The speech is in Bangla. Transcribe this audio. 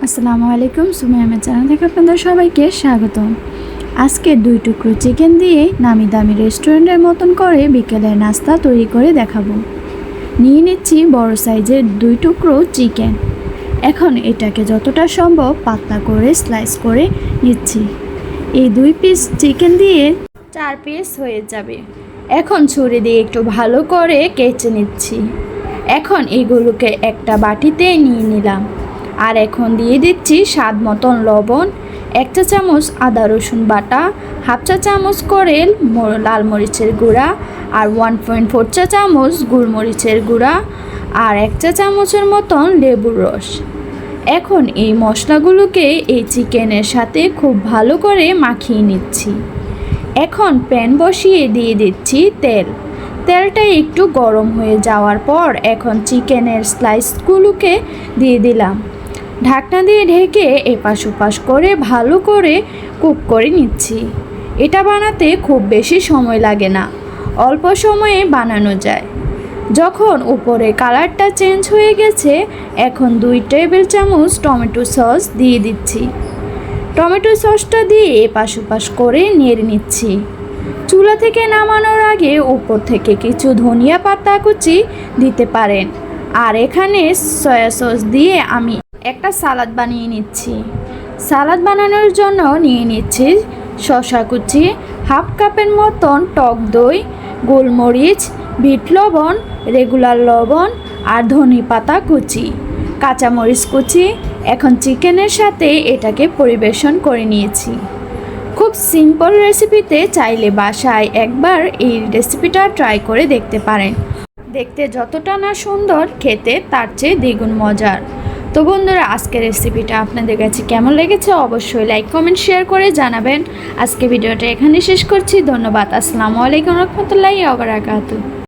আসসালামু আলাইকুম। সুমি আহমেদ চ্যানেল থেকে আপনাদের সবাইকে স্বাগতম। আজকে 2 টুকরো চিকেন দিয়ে নামি দামি রেস্টুরেন্টের মতন করে বিকেলের নাস্তা তৈরি করে দেখাবো। নিয়ে নিচ্ছি বড় সাইজের 2 টুকরো চিকেন। এখন এটাকে যতটা সম্ভব পাতলা করে স্লাইস করে নিচ্ছি। এই 2 পিস চিকেন দিয়ে 4 পিস হয়ে যাবে। এখন ছুরি দিয়ে একটু ভালো করে কেচে নিচ্ছি। এখন এগুলোকে একটা বাটিতে নিয়ে নিলাম। আর এখন দিয়ে দিচ্ছি স্বাদ মতন লবণ, 1 চা চামচ আদা রসুন বাটা, হাফ চা চামচ করে লাল মরিচের গুঁড়া, আর 1.4 চা চামচ গোলমরিচের গুঁড়া, আর 1 চা চামচের মতন লেবুর রস। এখন এই মশলাগুলোকে এই চিকেনের সাথে খুব ভালো করে মাখিয়ে নিচ্ছি। এখন প্যান বসিয়ে দিয়ে দিচ্ছি তেলটা একটু গরম হয়ে যাওয়ার পর এখন চিকেনের স্লাইসগুলোকে দিয়ে দিলাম। ঢাকনা দিয়ে ঢেকে এপাশ ওপাশ করে ভালো করে কুক করে নিচ্ছি। এটা বানাতে খুব বেশি সময় লাগে না, অল্প সময়ে বানানো যায়। যখন উপরে কালারটা চেঞ্জ হয়ে গেছে এখন 2 টেবিল চামচ টমেটো সস দিয়ে দিচ্ছি। টমেটো সসটা দিয়ে এপাশ ওপাশ করে নেড়ে নিচ্ছি। চুলা থেকে নামানোর আগে উপর থেকে কিছু ধনিয়া পাতা কুচি দিতে পারেন। আর এখানে সয়া সস দিয়ে আমি একটা সালাদ বানিয়ে নিচ্ছি। সালাদ বানানোর জন্য নিয়ে নিচ্ছি শসা কুচি, হাফ কাপের মতন টক দই, গোলমরিচ, বিট লবণ, রেগুলার লবণ আর ধনে পাতা কুচি, কাঁচামরিচ কুচি। এখন চিকেনের সাথে এটাকে পরিবেশন করে নিয়েছি। খুব সিম্পল রেসিপিতে চাইলে বাসায় একবার এই রেসিপিটা ট্রাই করে দেখতে পারেন। দেখতে যতটা না সুন্দর, খেতে তার চেয়ে দ্বিগুণ মজার। তো বন্ধুরা, আজকের রেসিপিটা আপনাদের কাছে কেমন লেগেছে অবশ্যই লাইক কমেন্ট শেয়ার করে জানাবেন। আজকে ভিডিওটা এখানে শেষ করছি। ধন্যবাদ। আসসালামু আলাইকুম রহমতুল্লাহি ওয়া বারাকাতুহু।